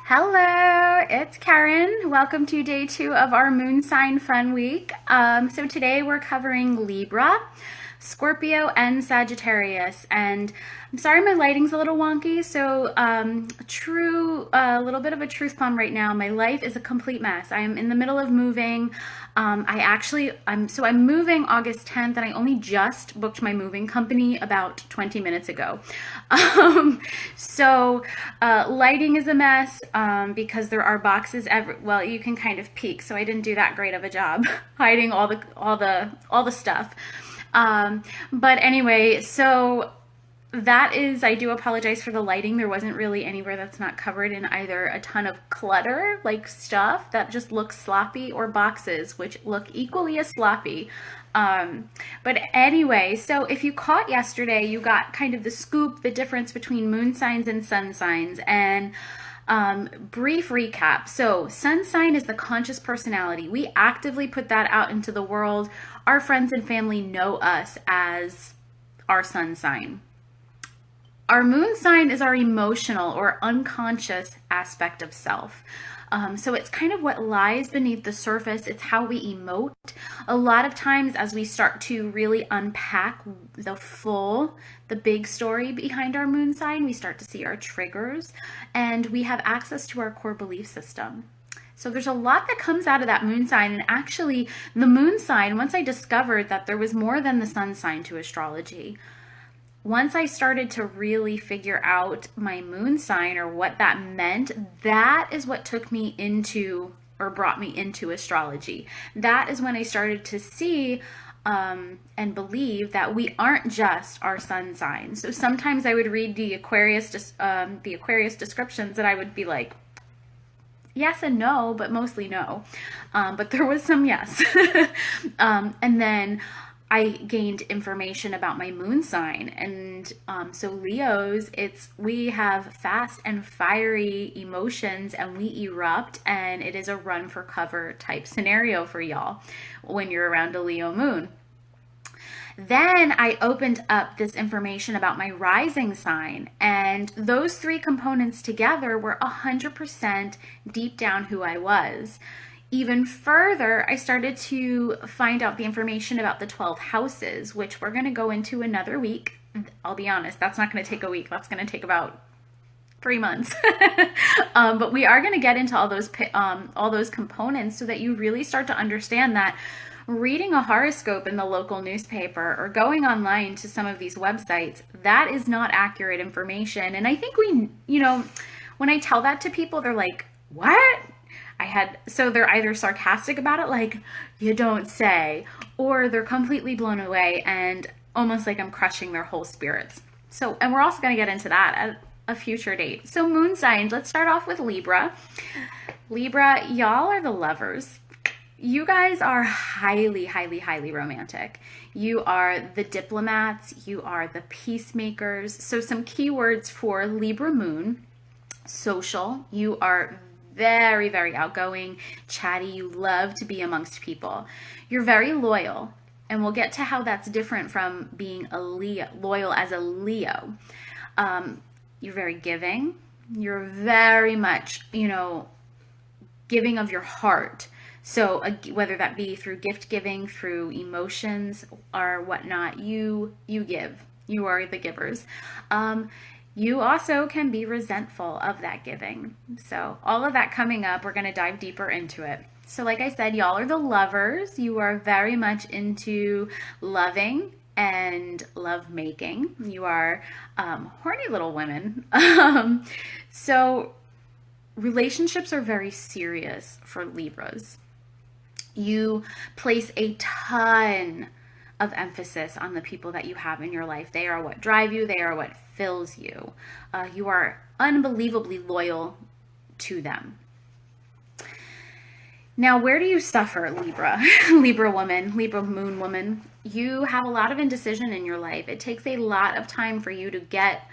Hello, it's Karen. Welcome to day 2 of our moon sign fun week. So today we're covering Libra, Scorpio, and Sagittarius. And I'm sorry my lighting's a little wonky. So a little bit of a truth bomb right now. My life is a complete mess. I am in the middle of moving. I'm moving August 10th, and I only just booked my moving company about 20 minutes ago. Lighting is a mess because there are boxes well, you can kind of peek, so I didn't do that great of a job hiding all the stuff. But anyway, so that is, I do apologize for the lighting. There wasn't really anywhere that's not covered in either a ton of clutter, like stuff that just looks sloppy, or boxes which look equally as sloppy. But anyway, so if you caught yesterday, you got kind of the scoop, the difference between moon signs and sun signs. And brief recap. So sun sign is the conscious personality. We actively put that out into the world. Our friends and family know us as our sun sign. Our moon sign is our emotional or unconscious aspect of self. So it's kind of what lies beneath the surface. It's how we emote. A lot of times as we start to really unpack the big story behind our moon sign, we start to see our triggers, and we have access to our core belief system. So there's a lot that comes out of that moon sign. And actually the moon sign, once I discovered that there was more than the sun sign to astrology, once I started to really figure out my moon sign or what that meant, that is what took me into, or brought me into, astrology. That is when I started to see and believe that we aren't just our sun sign. So sometimes I would read the Aquarius descriptions, and I would be like, yes and no, but mostly no. But there was some yes. And then I gained information about my moon sign. And so Leos, we have fast and fiery emotions, and we erupt, and it is a run for cover type scenario for y'all when you're around a Leo moon. Then I opened up this information about my rising sign, and those three components together were 100% deep down who I was. Even further, I started to find out the information about the 12 houses, which we're going to go into another week. I'll be honest, that's not going to take a week. That's going to take about 3 months. But we are going to get into all those components so that you really start to understand that reading a horoscope in the local newspaper or going online to some of these websites, that is not accurate information. And I think when I tell that to people, they're like, what? So they're either sarcastic about it, like, you don't say, or they're completely blown away and almost like I'm crushing their whole spirits. And we're also going to get into that at a future date. So moon signs, let's start off with Libra. Libra, y'all are the lovers. You guys are highly, highly, highly romantic. You are the diplomats. You are the peacemakers. So some keywords for Libra moon: social. You are very, very outgoing, chatty. You love to be amongst people. You're very loyal, and we'll get to how that's different from being loyal as a Leo. You're very giving. You're very much, giving of your heart. So whether that be through gift giving, through emotions or whatnot, you give. You are the givers. You also can be resentful of that giving. So all of that coming up, we're going to dive deeper into it. So like I said, y'all are the lovers. You are very much into loving and love making. You are horny little women. So relationships are very serious for Libras. You place a ton of emphasis on the people that you have in your life. They are what drive you. They are what fills you. You are unbelievably loyal to them. Now, where do you suffer, Libra? Libra woman, Libra moon woman. You have a lot of indecision in your life. It takes a lot of time for you to get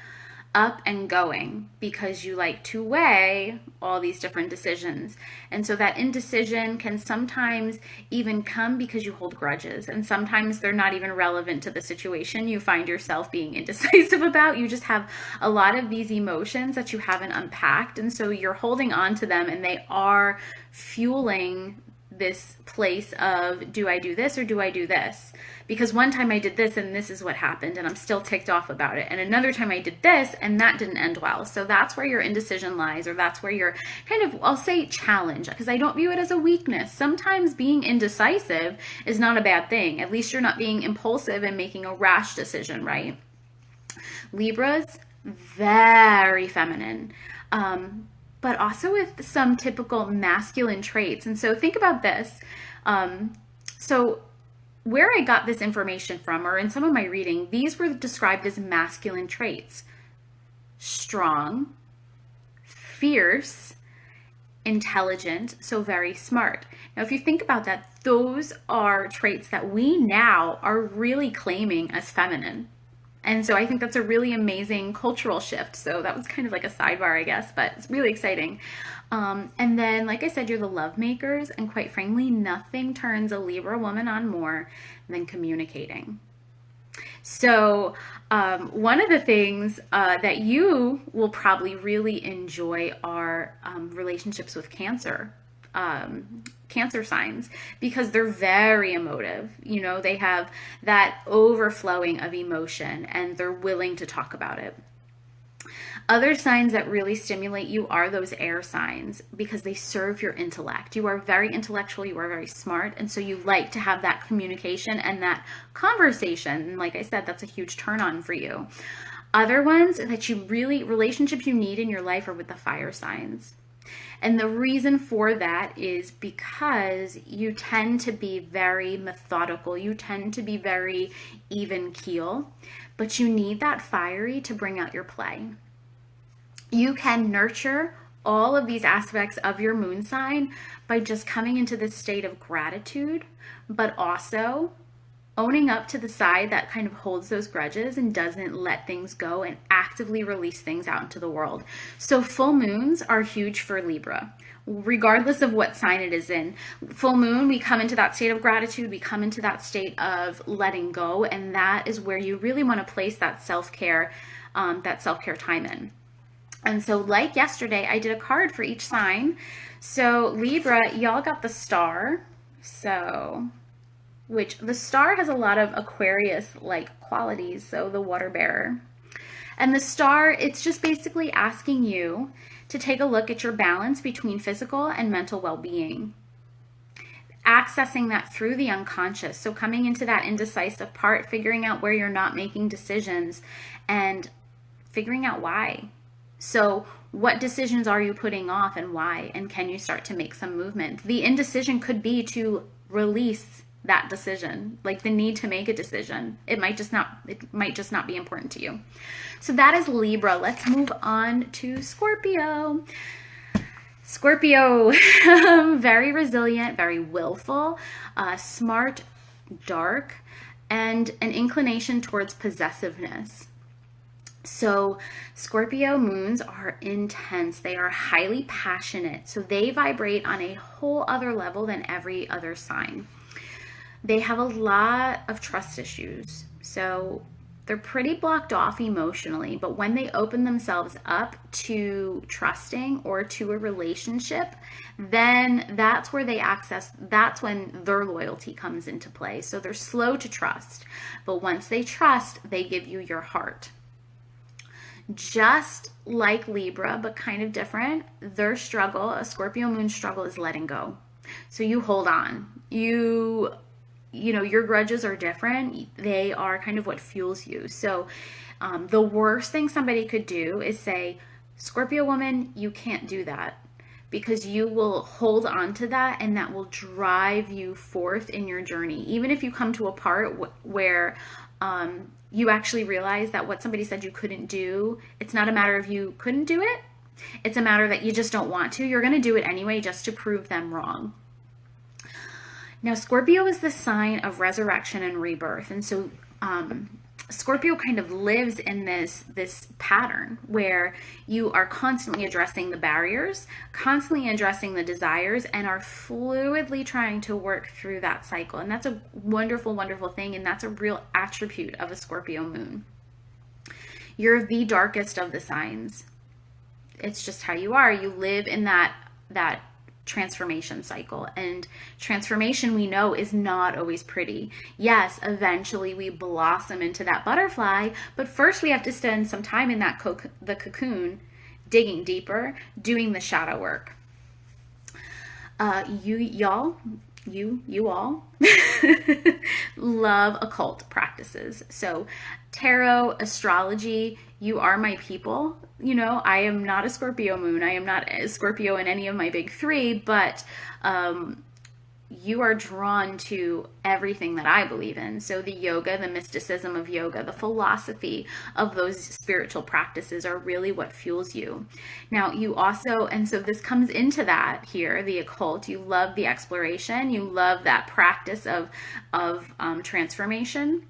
up and going because you like to weigh all these different decisions. And so that indecision can sometimes even come because you hold grudges. And sometimes they're not even relevant to the situation you find yourself being indecisive about. You just have a lot of these emotions that you haven't unpacked. And so you're holding on to them, and they are fueling this place of, do I do this or do I do this? Because one time I did this and this is what happened and I'm still ticked off about it. And another time I did this and that didn't end well. So that's where your indecision lies, or that's where your kind of, I'll say, challenge, because I don't view it as a weakness. Sometimes being indecisive is not a bad thing. At least you're not being impulsive and making a rash decision, right? Libras, very feminine. But also with some typical masculine traits. And so think about this. So where I got this information from, or in some of my reading, these were described as masculine traits: strong, fierce, intelligent, so very smart. Now, if you think about that, those are traits that we now are really claiming as feminine. And so I think that's a really amazing cultural shift. So that was kind of like a sidebar, I guess, but it's really exciting. And then, like I said, you're the love makers. And quite frankly, nothing turns a Libra woman on more than communicating. So one of the things that you will probably really enjoy are relationships with Cancer signs, because they're very emotive. You know, they have that overflowing of emotion and they're willing to talk about it. Other signs that really stimulate you are those air signs, because they serve your intellect. You are very intellectual, you are very smart, and so you like to have that communication and that conversation. And like I said, that's a huge turn on for you. Other ones that you really, relationships you need in your life are with the fire signs. And the reason for that is because you tend to be very methodical. You tend to be very even keel, but you need that fiery to bring out your play. You can nurture all of these aspects of your moon sign by just coming into this state of gratitude, but also owning up to the side that kind of holds those grudges and doesn't let things go and actively release things out into the world. So full moons are huge for Libra, regardless of what sign it is in. Full moon, we come into that state of gratitude, we come into that state of letting go, and that is where you really want to place that self-care time in. And so like yesterday, I did a card for each sign. So Libra, y'all got the star. So, which the star has a lot of Aquarius-like qualities, so the water bearer. And the star, it's just basically asking you to take a look at your balance between physical and mental well-being. Accessing that through the unconscious. So coming into that indecisive part, figuring out where you're not making decisions and figuring out why. So what decisions are you putting off and why? And can you start to make some movement? The indecision could be to release that decision, like the need to make a decision. It might just not be important to you. So that is Libra. Let's move on to Scorpio. Scorpio, very resilient, very willful, smart, dark, and an inclination towards possessiveness. So Scorpio moons are intense. They are highly passionate. So they vibrate on a whole other level than every other sign. They have a lot of trust issues. So they're pretty blocked off emotionally, but when they open themselves up to trusting or to a relationship, then that's when their loyalty comes into play. So they're slow to trust, but once they trust, they give you your heart. Just like Libra, but kind of different, their struggle, a Scorpio moon struggle, is letting go. So you hold on. You know, your grudges are different. They are kind of what fuels you. So the worst thing somebody could do is say, Scorpio woman, you can't do that, because you will hold on to that and that will drive you forth in your journey. Even if you come to a part where you actually realize that what somebody said you couldn't do, it's not a matter of you couldn't do it. It's a matter that you just don't want to. You're going to do it anyway just to prove them wrong. Now, Scorpio is the sign of resurrection and rebirth. And so Scorpio kind of lives in this pattern where you are constantly addressing the barriers, constantly addressing the desires, and are fluidly trying to work through that cycle. And that's a wonderful, wonderful thing. And that's a real attribute of a Scorpio moon. You're the darkest of the signs. It's just how you are. You live in that transformation cycle, and transformation, we know, is not always pretty. Yes, eventually we blossom into that butterfly, but first we have to spend some time in that the cocoon, digging deeper, doing the shadow work. You all love occult practices. So tarot, astrology, you are my people. You know, I am not a Scorpio moon. I am not a Scorpio in any of my big three, but you are drawn to everything that I believe in. So the yoga, the mysticism of yoga, the philosophy of those spiritual practices are really what fuels you. Now, you also, and so this comes into that here, the occult. You love the exploration. You love that practice of transformation.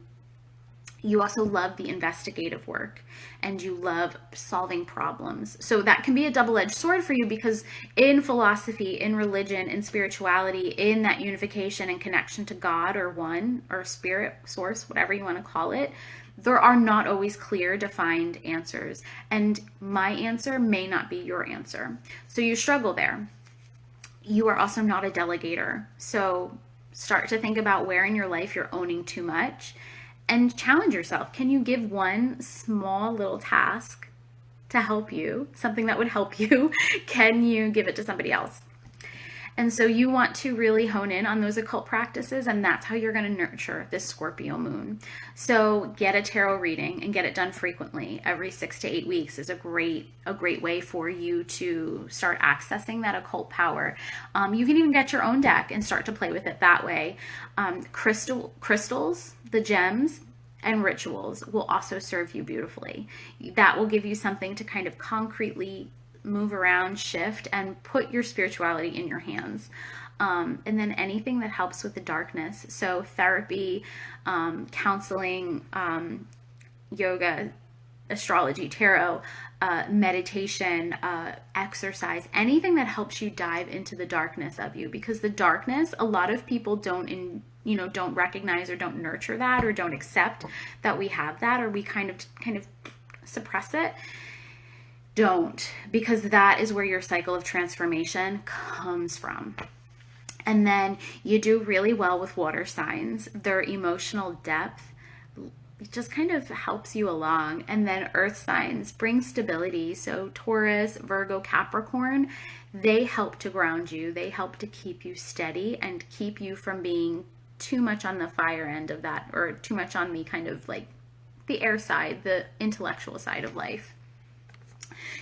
You also love the investigative work, and you love solving problems. So that can be a double-edged sword for you, because in philosophy, in religion, in spirituality, in that unification and connection to God or one or spirit, source, whatever you want to call it, there are not always clear, defined answers. And my answer may not be your answer. So you struggle there. You are also not a delegator. So start to think about where in your life you're owning too much, and challenge yourself. Can you give one small little task to help you, something that would help you? Can you give it to somebody else? And so you want to really hone in on those occult practices, and that's how you're going to nurture this Scorpio moon. So get a tarot reading and get it done frequently. Every 6 to 8 weeks is a great way for you to start accessing that occult power. You can even get your own deck and start to play with it that way. Crystals, the gems, and rituals will also serve you beautifully. That will give you something to kind of concretely move around, shift, and put your spirituality in your hands. And then anything that helps with the darkness. So therapy, counseling, yoga, astrology, tarot, meditation, exercise, anything that helps you dive into the darkness of you. Because the darkness, a lot of people don't recognize or don't nurture that, or don't accept that we have that, or we kind of suppress it. Don't, because that is where your cycle of transformation comes from. And then you do really well with water signs. Their emotional depth just kind of helps you along. And then earth signs bring stability. So Taurus, Virgo, Capricorn, they help to ground you. They help to keep you steady and keep you from being too much on the fire end of that, or too much on the kind of like the air side, the intellectual side of life.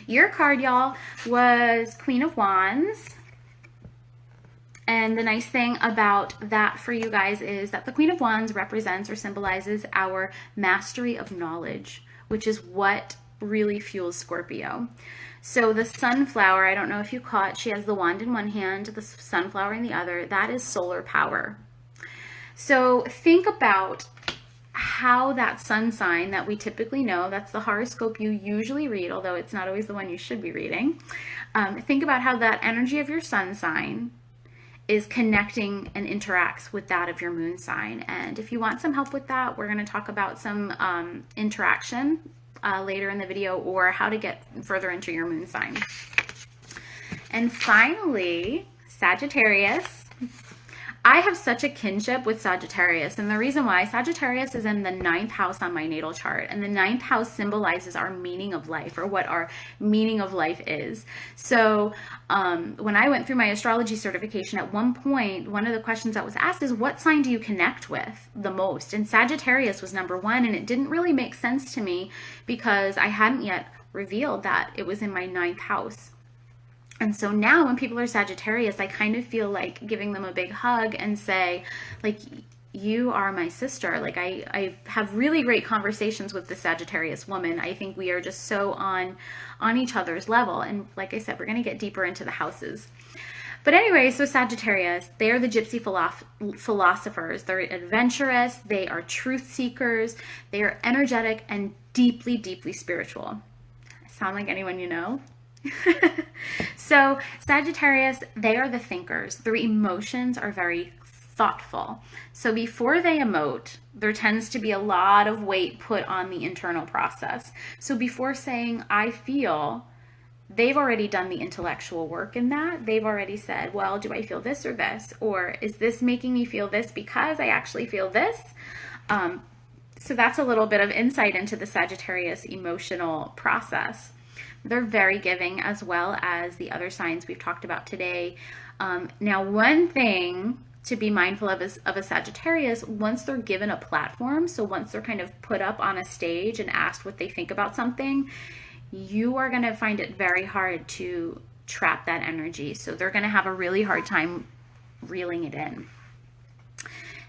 Your card, y'all, was Queen of Wands. And the nice thing about that for you guys is that the Queen of Wands represents or symbolizes our mastery of knowledge, which is what really fuels Scorpio. So the sunflower, I don't know if you caught, she has the wand in one hand, the sunflower in the other. That is solar power. So think about how that sun sign that we typically know, that's the horoscope you usually read, although it's not always the one you should be reading. Think about how that energy of your sun sign is connecting and interacts with that of your moon sign. And if you want some help with that, we're going to talk about some interaction later in the video, or how to get further into your moon sign. And finally, Sagittarius. I have such a kinship with Sagittarius, and the reason why, Sagittarius is in the 9th house on my natal chart, and the 9th house symbolizes our meaning of life, or what our meaning of life is. So when I went through my astrology certification, at one point, one of the questions that was asked is, what sign do you connect with the most? And Sagittarius was number one, and it didn't really make sense to me because I hadn't yet revealed that it was in my 9th house. And so now when people are Sagittarius, I kind of feel like giving them a big hug and say, like, you are my sister. Like I have really great conversations with the Sagittarius woman. I think we are just so on each other's level. And like I said, we're going to get deeper into the houses. But anyway, so Sagittarius, they are the gypsy philosophers. They're adventurous, they are truth seekers, they are energetic and deeply, deeply spiritual. Sound like anyone you know? So, Sagittarius, they are the thinkers. Their emotions are very thoughtful. So, before they emote, there tends to be a lot of weight put on the internal process. So, before saying, I feel, they've already done the intellectual work in that. They've already said, well, do I feel this or this? Or is this making me feel this because I actually feel this? So that's a little bit of insight into the Sagittarius emotional process. They're very giving, as well as the other signs we've talked about today. Now, one thing to be mindful of is of a Sagittarius, once they're given a platform, so once they're kind of put up on a stage and asked what they think about something, you are going to find it very hard to trap that energy. So they're going to have a really hard time reeling it in.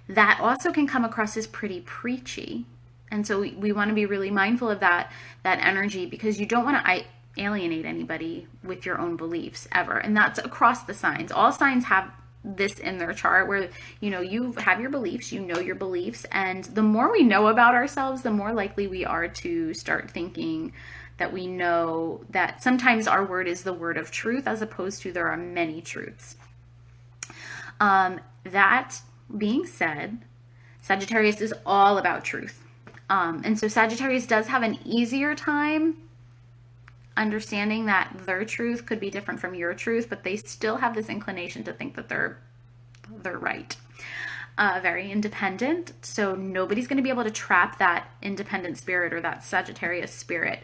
That also can come across as pretty preachy. And so we want to be really mindful of that energy, because you don't want to alienate anybody with your own beliefs ever. And that's across the signs. All signs have this in their chart where, you know, you have your beliefs, you know your beliefs. And the more we know about ourselves, the more likely we are to start thinking that we know that sometimes our word is the word of truth, as opposed to there are many truths. That being said, Sagittarius is all about truth. And so Sagittarius does have an easier time understanding that their truth could be different from your truth, but they still have this inclination to think that they're right. Very independent. So nobody's going to be able to trap that independent spirit or that Sagittarius spirit.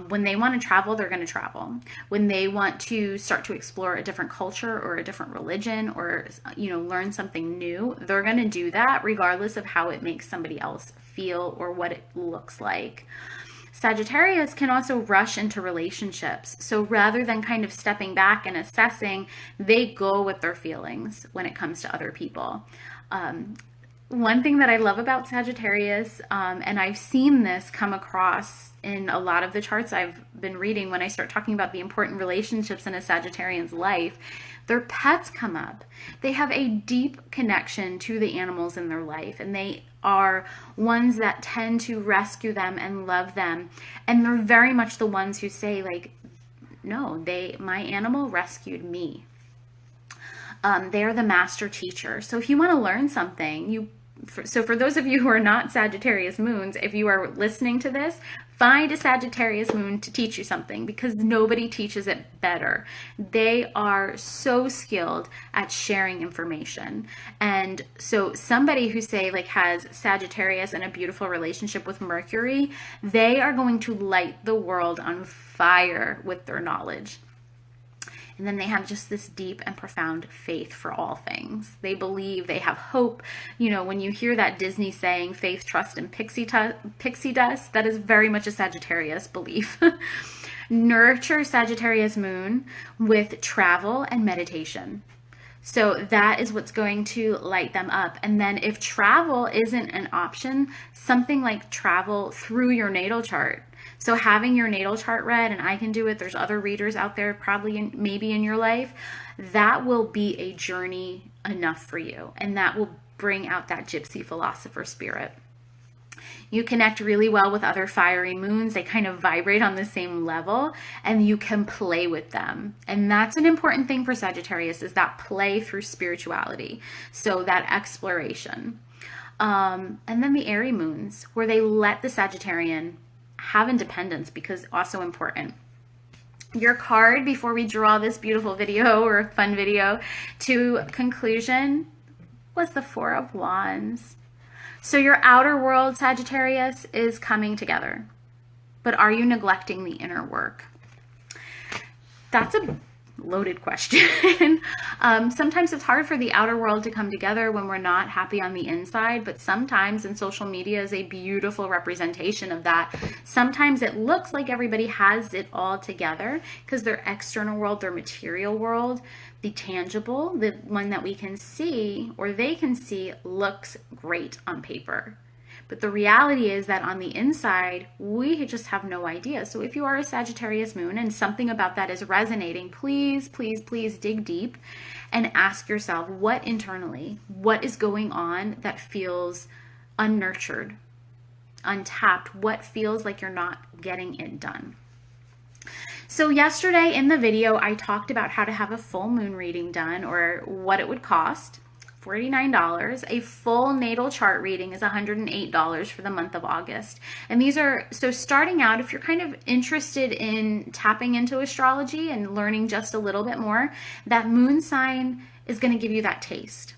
When they want to travel, they're going to travel. When they want to start to explore a different culture or a different religion, or, you know, learn something new, they're going to do that regardless of how it makes somebody else feel or what it looks like. Sagittarius can also rush into relationships. So rather than kind of stepping back and assessing, they go with their feelings when it comes to other people. One thing that I love about Sagittarius, and I've seen this come across in a lot of the charts I've been reading when I start talking about the important relationships in a Sagittarian's life, their pets come up. They have a deep connection to the animals in their life, and they are ones that tend to rescue them and love them. And they're very much the ones who say, like, no, my animal rescued me. They are the master teacher. So if you want to learn something, so for those of you who are not Sagittarius moons, if you are listening to this, find a Sagittarius moon to teach you something, because nobody teaches it better. They are so skilled at sharing information. And so somebody who, say, like, has Sagittarius and a beautiful relationship with Mercury, they are going to light the world on fire with their knowledge. And then they have just this deep and profound faith for all things. They believe, they have hope. You know, when you hear that Disney saying, faith, trust, and pixie dust, that is very much a Sagittarius belief. Nurture Sagittarius moon with travel and meditation. So that is what's going to light them up. And then if travel isn't an option, something like travel through your natal chart. So having your natal chart read, and I can do it, there's other readers out there probably maybe in your life, that will be a journey enough for you. And that will bring out that gypsy philosopher spirit. You connect really well with other fiery moons. They kind of vibrate on the same level, and you can play with them. And that's an important thing for Sagittarius, is that play through spirituality. So that exploration. And then the airy moons, where they let the Sagittarian have independence, because also important. Your card, before we draw this beautiful video or fun video to conclusion, was the Four of Wands. So your outer world, Sagittarius, is coming together. But are you neglecting the inner work? That's a loaded question. Sometimes it's hard for the outer world to come together when we're not happy on the inside, but sometimes, and social media is a beautiful representation of that, sometimes it looks like everybody has it all together because their external world, their material world, the tangible, the one that we can see or they can see, looks great on paper. But the reality is that on the inside, we just have no idea. So if you are a Sagittarius moon and something about that is resonating, please, please, please dig deep and ask yourself what internally, what is going on that feels unnurtured, untapped, what feels like you're not getting it done. So yesterday in the video, I talked about how to have a full moon reading done or what it would cost. $49. A full natal chart reading is $108 for the month of August. And these are, so starting out, if you're kind of interested in tapping into astrology and learning just a little bit more, that moon sign is going to give you that taste.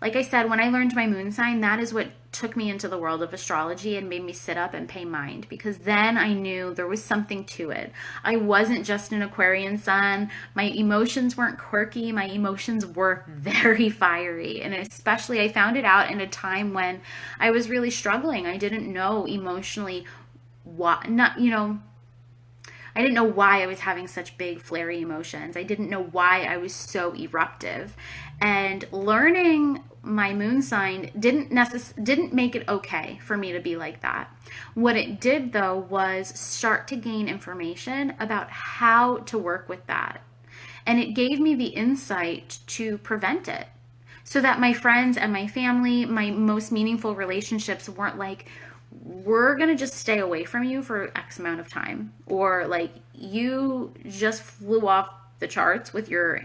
Like I said, when I learned my moon sign, that is what took me into the world of astrology and made me sit up and pay mind, because then I knew there was something to it. I wasn't just an Aquarian sun. My emotions weren't quirky. My emotions were very fiery. And especially I found it out in a time when I was really struggling. I didn't know emotionally what, not, you know, I didn't know why I was having such big flary emotions. I didn't know why I was so eruptive. And learning my moon sign didn't make it okay for me to be like that. What it did though was start to gain information about how to work with that. And it gave me the insight to prevent it, so that my friends and my family, my most meaningful relationships weren't like, we're going to just stay away from you for X amount of time, or like you just flew off the charts with your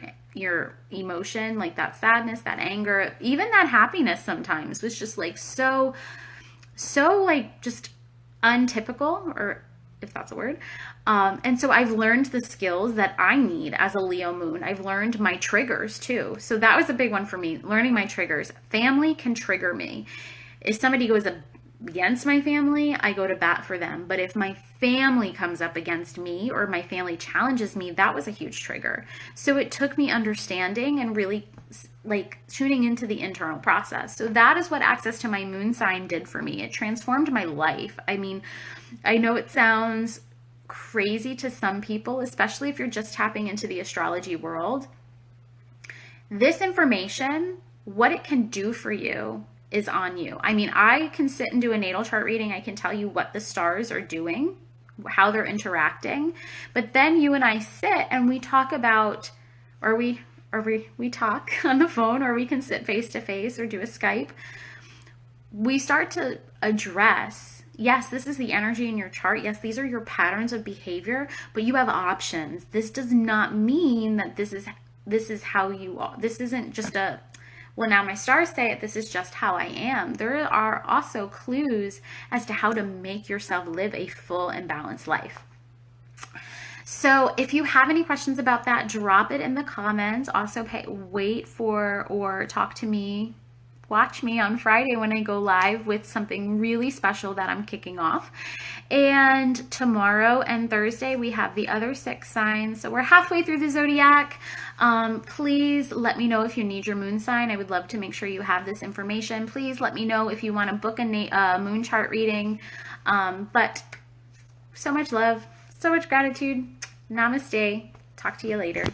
emotion, like that sadness, that anger, even that happiness sometimes was just like so like just untypical, or if that's a word. And so I've learned the skills that I need as a Leo moon. I've learned my triggers too. So that was a big one for me, learning my triggers. Family can trigger me. If somebody goes against my family, I go to bat for them. But if my family comes up against me or my family challenges me, that was a huge trigger. So it took me understanding and really like tuning into the internal process. So that is what access to my moon sign did for me. It transformed my life. I mean, I know it sounds crazy to some people, especially if you're just tapping into the astrology world. This information, what it can do for you, is on you. I mean, I can sit and do a natal chart reading. I can tell you what the stars are doing, how they're interacting. But then you and I sit and we talk about, or we talk on the phone, or we can sit face to face or do a Skype. We start to address, yes, this is the energy in your chart. Yes, these are your patterns of behavior, but you have options. This does not mean that this is how you are. This isn't just a, well, now my stars say it, this is just how I am. There are also clues as to how to make yourself live a full and balanced life. So if you have any questions about that, drop it in the comments. Also, wait for or talk to me. Watch me on Friday when I go live with something really special that I'm kicking off. And tomorrow and Thursday, we have the other 6 signs. So we're halfway through the zodiac. Please let me know if you need your moon sign. I would love to make sure you have this information. Please let me know if you want to book a moon chart reading. But so much love, so much gratitude. Namaste. Talk to you later.